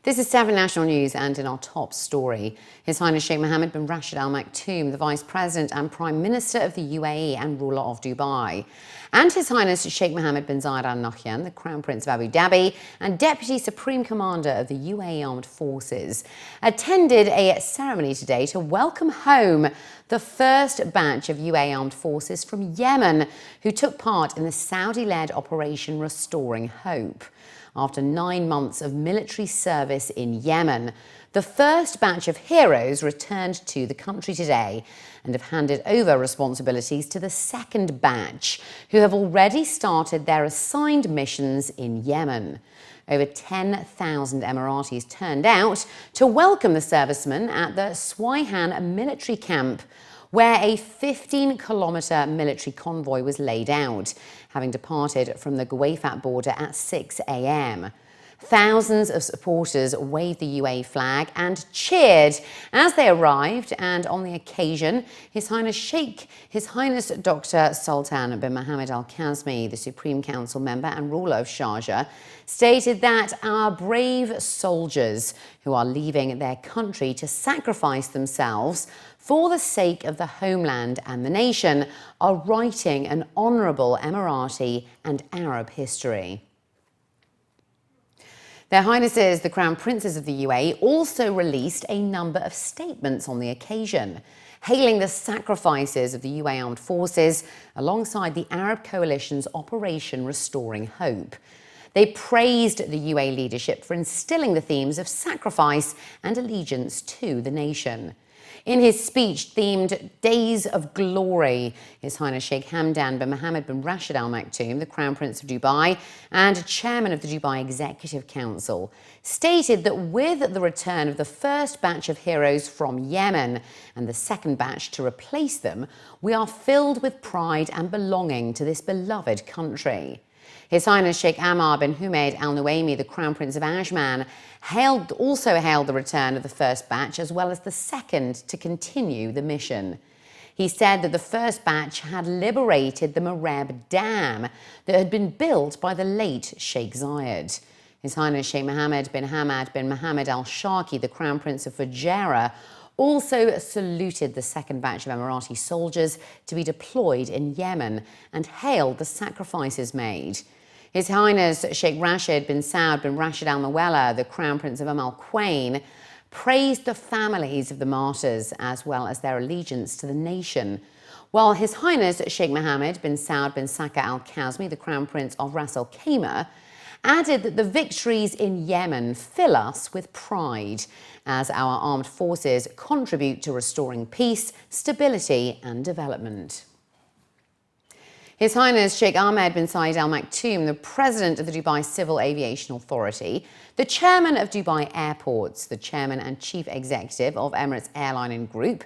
This is 7 National News, and in our top story, His Highness Sheikh Mohammed bin Rashid Al Maktoum, the Vice President and Prime Minister of the UAE and ruler of Dubai, and His Highness Sheikh Mohammed bin Zayed Al Nahyan, the Crown Prince of Abu Dhabi and Deputy Supreme Commander of the UAE Armed Forces, attended a ceremony today to welcome home the first batch of UAE Armed Forces from Yemen, who took part in the Saudi-led Operation Restoring Hope. After 9 months of military service in Yemen, the first batch of heroes returned to the country today and have handed over responsibilities to the second batch, who have already started their assigned missions in Yemen. Over 10,000 Emiratis turned out to welcome the servicemen at the Swaihan military camp, where a 15-kilometre military convoy was laid out, having departed from the Guwafat border at 6 a.m. Thousands of supporters waved the UAE flag and cheered as they arrived, and on the occasion, His Highness Dr. Sultan bin Mohammed Al Kazmi, the Supreme Council member and ruler of Sharjah, stated that our brave soldiers who are leaving their country to sacrifice themselves for the sake of the homeland and the nation are writing an honourable Emirati and Arab history. Their Highnesses, the Crown Princes of the UAE, also released a number of statements on the occasion, hailing the sacrifices of the UAE Armed Forces alongside the Arab coalition's Operation Restoring Hope. They praised the UAE leadership for instilling the themes of sacrifice and allegiance to the nation. In his speech themed Days of Glory, His Highness Sheikh Hamdan bin Mohammed bin Rashid Al Maktoum, the Crown Prince of Dubai and Chairman of the Dubai Executive Council, stated that with the return of the first batch of heroes from Yemen and the second batch to replace them, we are filled with pride and belonging to this beloved country. His Highness Sheikh Ahmed bin Humaid Al Nuaimi, the Crown Prince of Ajman, also hailed the return of the first batch as well as the second to continue the mission. He said that the first batch had liberated the Mareb Dam that had been built by the late Sheikh Zayed. His Highness Sheikh Mohammed bin Hamad bin Mohammed Al Sharqi, the Crown Prince of Fujairah, also saluted the second batch of Emirati soldiers to be deployed in Yemen and hailed the sacrifices made. His Highness Sheikh Rashid bin Saud bin Rashid Al Muwalla, the Crown Prince of Al Quwain, praised the families of the martyrs as well as their allegiance to the nation, while His Highness Sheikh Mohammed bin Saud bin Saka Al Kazmi, the Crown Prince of Ras Al Khaimah, added that the victories in Yemen fill us with pride as our armed forces contribute to restoring peace, stability and development. His Highness Sheikh Ahmed bin Zayed Al Maktoum, the President of the Dubai Civil Aviation Authority, the Chairman of Dubai Airports, the Chairman and Chief Executive of Emirates Airline and Group,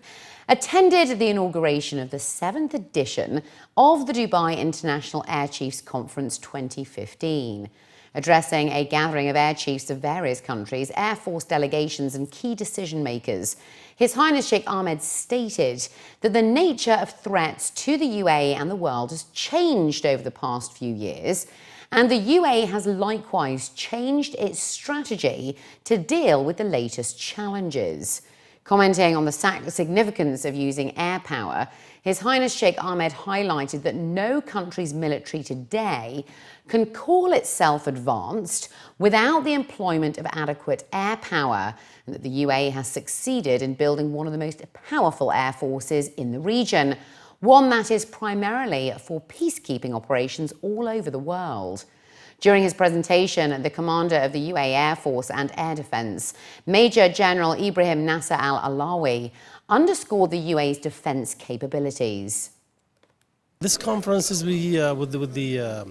attended the inauguration of the 7th edition of the Dubai International Air Chiefs Conference 2015. Addressing a gathering of air chiefs of various countries, Air Force delegations and key decision makers, His Highness Sheikh Ahmed stated that the nature of threats to the UAE and the world has changed over the past few years, and the UAE has likewise changed its strategy to deal with the latest challenges. Commenting on the significance of using air power, His Highness Sheikh Ahmed highlighted that no country's military today can call itself advanced without the employment of adequate air power, and that the UAE has succeeded in building one of the most powerful air forces in the region, one that is primarily for peacekeeping operations all over the world. During his presentation, the commander of the UAE Air Force and Air Defence, Major General Ibrahim Nasser Al-Alawi, underscored the UAE's defence capabilities. This conference is with the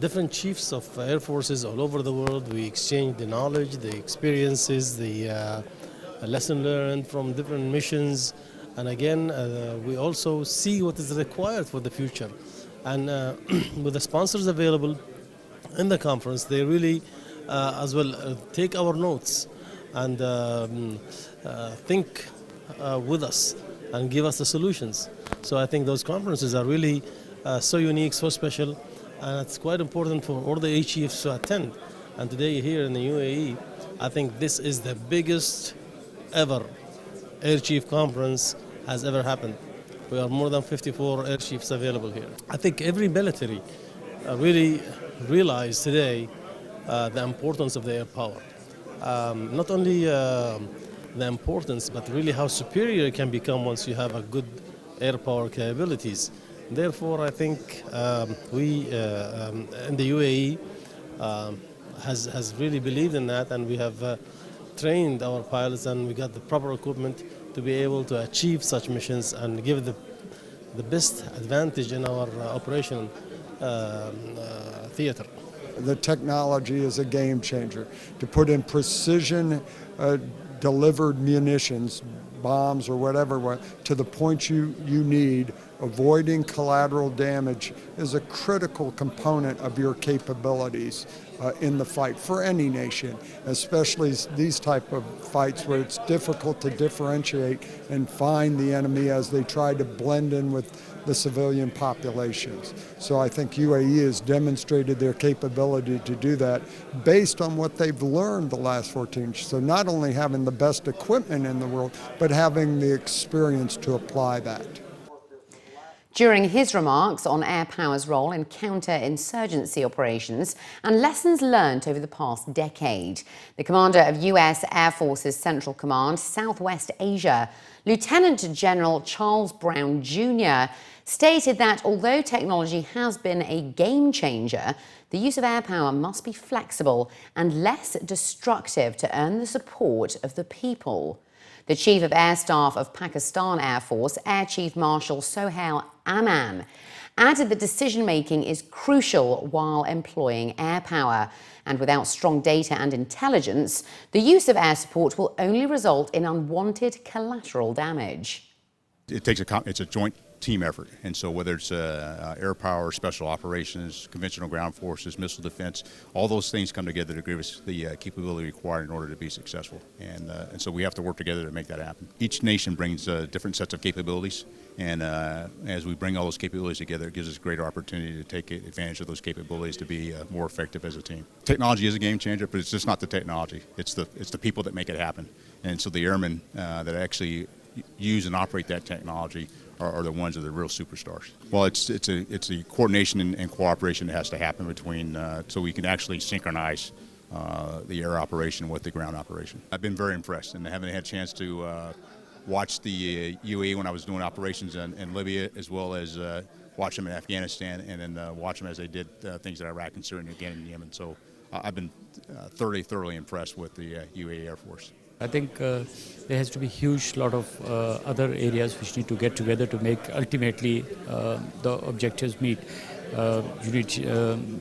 different chiefs of air forces all over the world. We exchange the knowledge, the experiences, the lesson learned from different missions, and again we also see what is required for the future. And with the sponsors available in the conference, they really as well take our notes and think with us and give us the solutions. So I think those conferences are really so unique, so special, and it's quite important for all the chiefs to attend. And today here in the UAE, I think this is the biggest ever Air Chief Conference has ever happened. We are more than 54 air chiefs available here. I think every military really realized today the importance of the air power. Not only the importance, but really how superior it can become once you have a good air power capabilities. Therefore, I think we in the UAE has really believed in that, and we have trained our pilots, and we got the proper equipment to be able to achieve such missions and give the best advantage in our operation theater. The technology is a game changer. To put in precision delivered munitions, bombs or whatever, to the point you need, avoiding collateral damage is a critical component of your capabilities in the fight for any nation, especially these type of fights where it's difficult to differentiate and find the enemy as they try to blend in with the civilian populations. So I think UAE has demonstrated their capability to do that based on what they've learned the last 14 years. So not only having the best equipment in the world, but having the experience to apply that. During his remarks on air power's role in counter-insurgency operations and lessons learned over the past decade, the commander of US Air Force's Central Command, Southwest Asia, Lieutenant General Charles Brown Jr., stated that although technology has been a game changer, the use of air power must be flexible and less destructive to earn the support of the people. The Chief of Air Staff of Pakistan Air Force, Air Chief Marshal Sohail Aman, added that decision-making is crucial while employing air power. And without strong data and intelligence, the use of air support will only result in unwanted collateral damage. It's a joint team effort, and so whether it's air power, special operations, conventional ground forces, missile defense, all those things come together to give us the capability required in order to be successful. And so we have to work together to make that happen. Each nation brings different sets of capabilities, and as we bring all those capabilities together, it gives us greater opportunity to take advantage of those capabilities to be more effective as a team. Technology is a game changer, but it's just not the technology. It's the people that make it happen. And so the airmen that actually use and operate that technology are the ones that are the real superstars. Well, it's a coordination and cooperation that has to happen between so we can actually synchronize the air operation with the ground operation. I've been very impressed, and having had a chance to watch the UAE when I was doing operations in Libya, as well as watch them in Afghanistan, and then watch them as they did things in Iraq and Syria and again in Yemen. So I've been thoroughly impressed with the UAE Air Force. I think there has to be a huge lot of other areas which need to get together to make ultimately the objectives meet. You need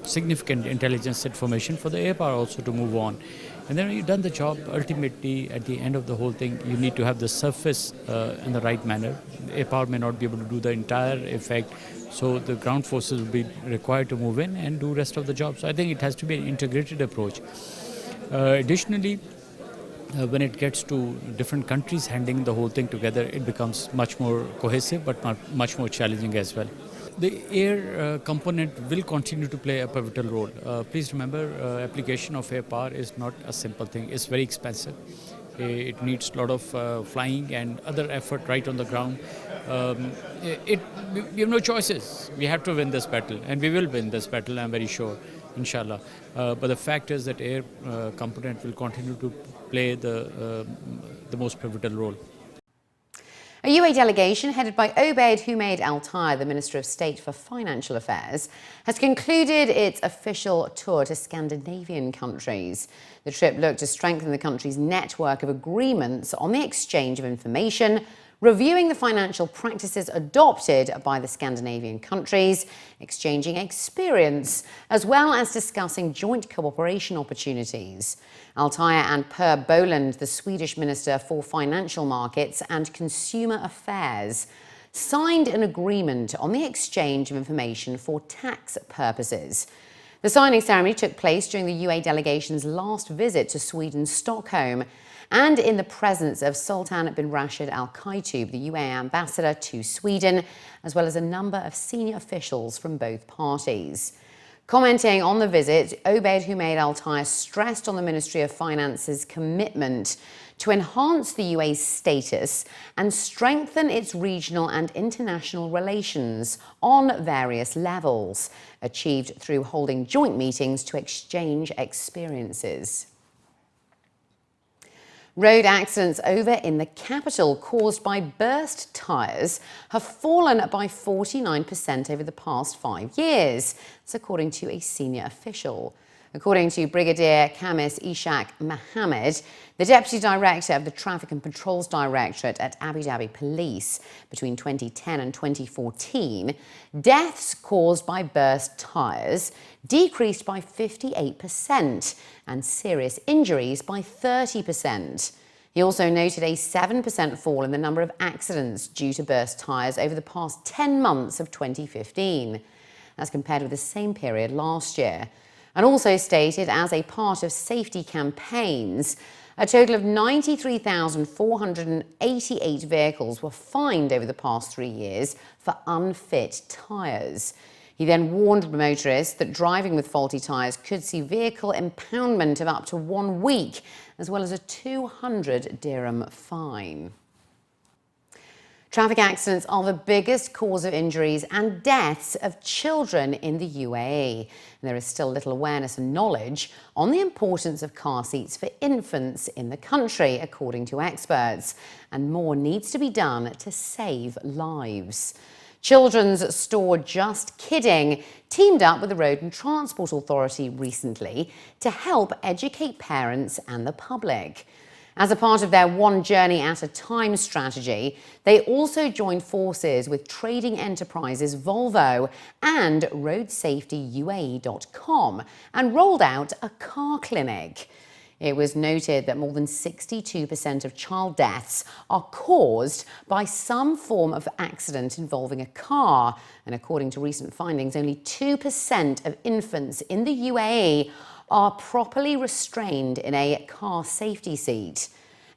significant intelligence information for the air power also to move on. And then when you've done the job, ultimately at the end of the whole thing, you need to have the surface in the right manner. The air power may not be able to do the entire effect, so the ground forces will be required to move in and do rest of the job. So I think it has to be an integrated approach. Additionally, when it gets to different countries handling the whole thing together, it becomes much more cohesive but much more challenging as well. The air component will continue to play a pivotal role. Please remember, application of air power is not a simple thing. It's very expensive. It needs a lot of flying and other effort right on the ground. We have no choices. We have to win this battle, and we will win this battle, I'm very sure, inshallah. But the fact is that air component will continue to play the most pivotal role. A UAE delegation headed by Obaid Humaid Al-Tayr, the Minister of State for Financial Affairs, has concluded its official tour to Scandinavian countries. The trip looked to strengthen the country's network of agreements on the exchange of information, reviewing the financial practices adopted by the Scandinavian countries, exchanging experience, as well as discussing joint cooperation opportunities. Al-Tayr and Per Bolund, the Swedish Minister for Financial Markets and Consumer Affairs, signed an agreement on the exchange of information for tax purposes. The signing ceremony took place during the UAE delegation's last visit to Sweden's Stockholm, and in the presence of Sultan bin Rashid Al Khaitoub, the UAE ambassador to Sweden, as well as a number of senior officials from both parties. Commenting on the visit, Obaid Humaid Al Tyres stressed on the Ministry of Finance's commitment to enhance the UAE's status and strengthen its regional and international relations on various levels, achieved through holding joint meetings to exchange experiences. Road accidents over in the capital caused by burst tyres have fallen by 49% over the past 5 years. That's according to a senior official. According to Brigadier H.H Sheikh Ahmed, the Deputy Director of the Traffic and Patrols Directorate at Abu Dhabi Police, between 2010 and 2014, deaths caused by burst tyres decreased by 58% and serious injuries by 30%. He also noted a 7% fall in the number of accidents due to burst tyres over the past 10 months of 2015, as compared with the same period last year. And also stated, as a part of safety campaigns, a total of 93,488 vehicles were fined over the past 3 years for unfit tyres. He then warned motorists that driving with faulty tyres could see vehicle impoundment of up to 1 week, as well as a 200 dirham fine. Traffic accidents are the biggest cause of injuries and deaths of children in the UAE. And there is still little awareness and knowledge on the importance of car seats for infants in the country, according to experts. And more needs to be done to save lives. Children's store Just Kidding teamed up with the Road and Transport Authority recently to help educate parents and the public. As a part of their one journey at a time strategy, they also joined forces with trading enterprises Volvo and roadsafetyuae.com and rolled out a car clinic. It was noted that more than 62% of child deaths are caused by some form of accident involving a car. And according to recent findings, only 2% of infants in the UAE are properly restrained in a car safety seat.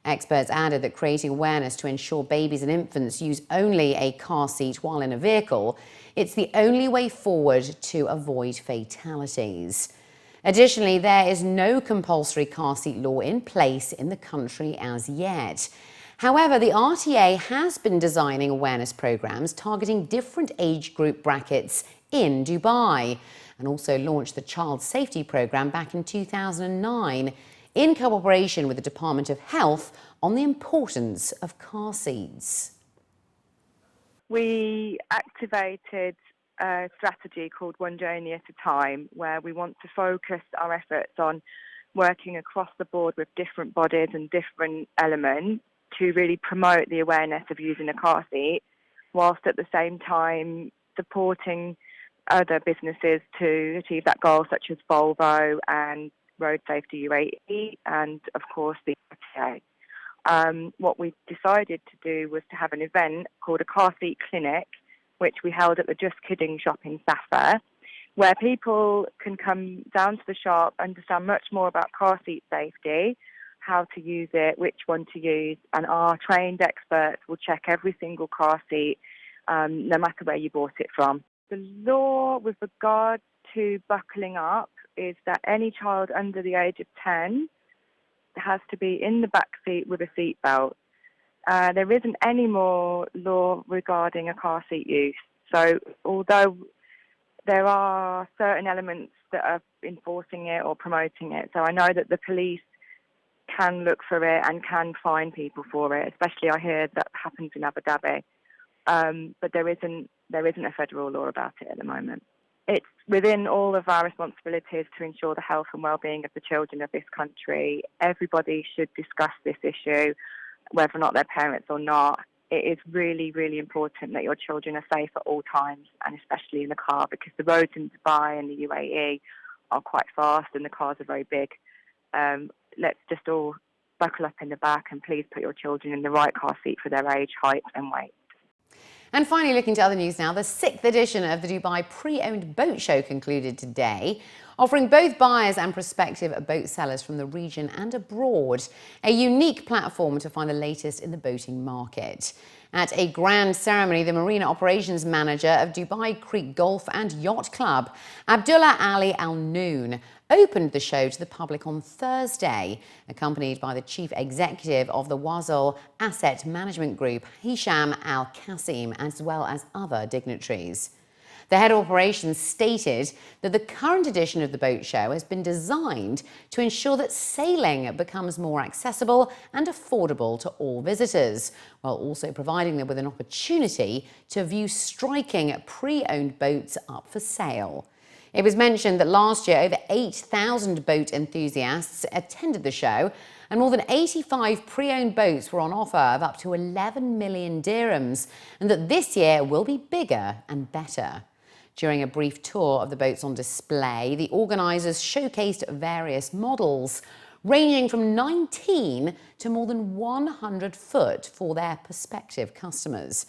Experts added that creating awareness to ensure babies and infants use only a car seat while in a vehicle, it's the only way forward to avoid fatalities. Additionally, there is no compulsory car seat law in place in the country as yet. However, the RTA has been designing awareness programs targeting different age group brackets in Dubai, and also launched the Child Safety Programme back in 2009 in cooperation with the Department of Health on the importance of car seats. We activated a strategy called One Journey at a Time, where we want to focus our efforts on working across the board with different bodies and different elements to really promote the awareness of using a car seat, whilst at the same time supporting other businesses to achieve that goal, such as Volvo and Road Safety UAE and, of course, the RTA. What we decided to do was to have an event called a car seat clinic, which we held at the Just Kidding shop in Safa, where people can come down to the shop, understand much more about car seat safety, how to use it, which one to use, and our trained experts will check every single car seat, no matter where you bought it from. The law with regard to buckling up is that any child under the age of 10 has to be in the back seat with a seatbelt. There isn't any more law regarding a car seat use. So although there are certain elements that are enforcing it or promoting it, so I know that the police can look for it and can fine people for it, especially I hear that happens in Abu Dhabi. But there isn't a federal law about it at the moment. It's within all of our responsibilities to ensure the health and well-being of the children of this country. Everybody should discuss this issue, whether or not they're parents or not. It is really, really important that your children are safe at all times, and especially in the car, because the roads in Dubai and the UAE are quite fast and the cars are very big. Let's just all buckle up in the back and please put your children in the right car seat for their age, height and weight. And finally, looking to other news now, the 6th edition of the Dubai Pre-Owned Boat Show concluded today, offering both buyers and prospective boat sellers from the region and abroad a unique platform to find the latest in the boating market. At a grand ceremony, the Marina Operations Manager of Dubai Creek Golf and Yacht Club, Abdullah Ali Al Noon, opened the show to the public on Thursday, accompanied by the Chief Executive of the Wasl Asset Management Group, Hisham Al Qasim, as well as other dignitaries. The head of operations stated that the current edition of the boat show has been designed to ensure that sailing becomes more accessible and affordable to all visitors, while also providing them with an opportunity to view striking pre-owned boats up for sale. It was mentioned that last year over 8,000 boat enthusiasts attended the show, and more than 85 pre-owned boats were on offer of up to 11 million dirhams, and that this year will be bigger and better. During a brief tour of the boats on display, the organisers showcased various models, ranging from 19 to more than 100 foot for their prospective customers.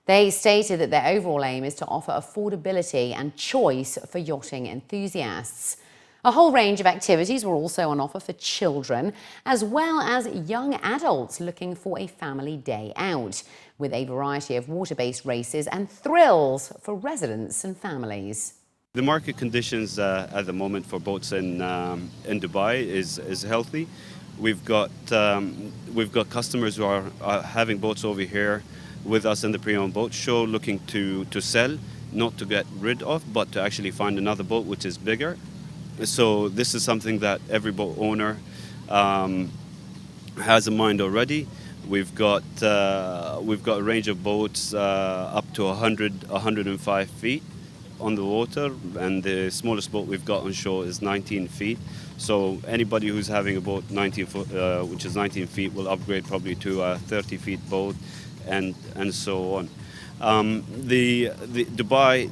They stated that their overall aim is to offer affordability and choice for yachting enthusiasts. A whole range of activities were also on offer for children, as well as young adults looking for a family day out, with a variety of water-based races and thrills for residents and families. The market conditions at the moment for boats in Dubai is healthy. We've got customers who are having boats over here with us in the pre-owned boat show, looking to sell, not to get rid of, but to actually find another boat which is bigger. So this is something that every boat owner has in mind already. We've got a range of boats up to 105 feet on the water, and the smallest boat we've got on shore is 19 feet. So anybody who's having a boat 19 foot, which is 19 feet, will upgrade probably to a 30 feet boat, and so on. The Dubai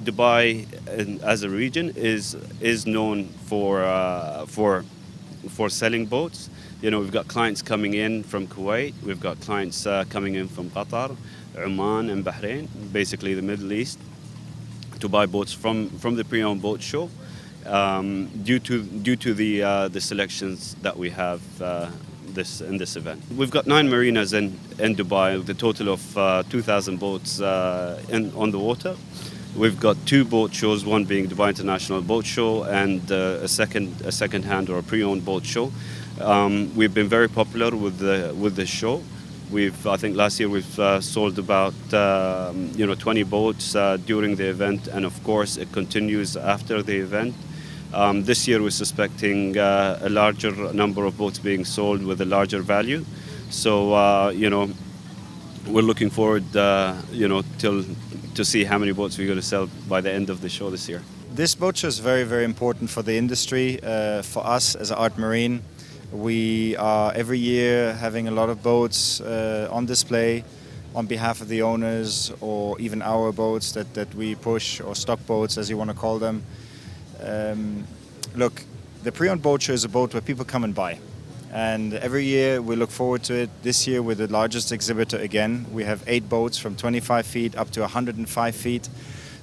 as a region is known for selling boats. You know, we've got clients coming in from Kuwait, we've got clients coming in from Qatar, Oman and Bahrain, basically the Middle East, to buy boats from the pre-owned boat show, due to the selections that we have in this event. We've got 9 marinas in Dubai with a total of 2,000 boats on the water. We've got 2 boat shows, one being Dubai International Boat Show and a second-hand or a pre-owned boat show. We've been very popular with the show. I think last year we've sold about 20 boats during the event, and of course it continues after the event. This year we're suspecting a larger number of boats being sold with a larger value. So we're looking forward to see how many boats we're going to sell by the end of the show this year. This boat show is very, very important for the industry, for us as Art Marine. We are every year having a lot of boats on display on behalf of the owners, or even our boats that we push, or stock boats as you want to call them. Look, the pre-owned boat show is a boat where people come and buy. And every year we look forward to it. This year we're the largest exhibitor again. We have 8 boats from 25 feet up to 105 feet.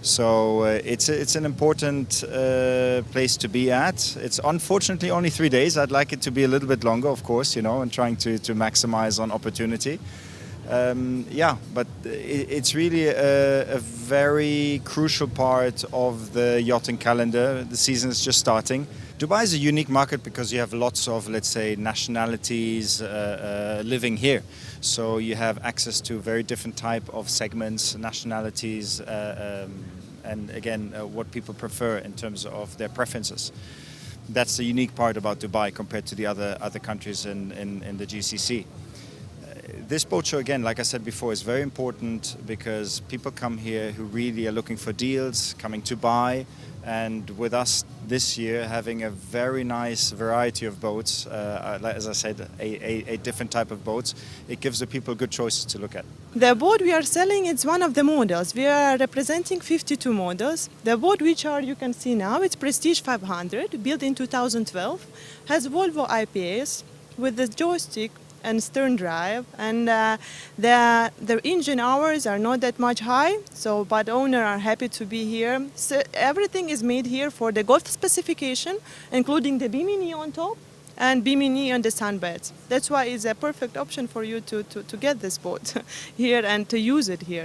So it's an important place to be at. It's unfortunately only 3 days. I'd like it to be a little bit longer, of course, and trying to maximize on opportunity. But it's really a very crucial part of the yachting calendar. The season is just starting. Dubai is a unique market because you have lots of, let's say, nationalities living here. So you have access to very different type of segments, nationalities, and again, what people prefer in terms of their preferences. That's the unique part about Dubai compared to the other countries in the GCC. This boat show, again, like I said before, is very important because people come here who really are looking for deals, coming to buy, and with us this year having a very nice variety of boats, as I said, a different type of boats, it gives the people good choices to look at. The boat we are selling is one of the models. We are representing 52 models. The boat which you can see now, it's Prestige 500, built in 2012, has Volvo IPS with the joystick and stern drive, and the engine hours are not that much high, so but owner are happy to be here. So everything is made here for the Golf specification, including the bimini on top and bimini on the sunbeds. That's why it's a perfect option for you to get this boat here and to use it here.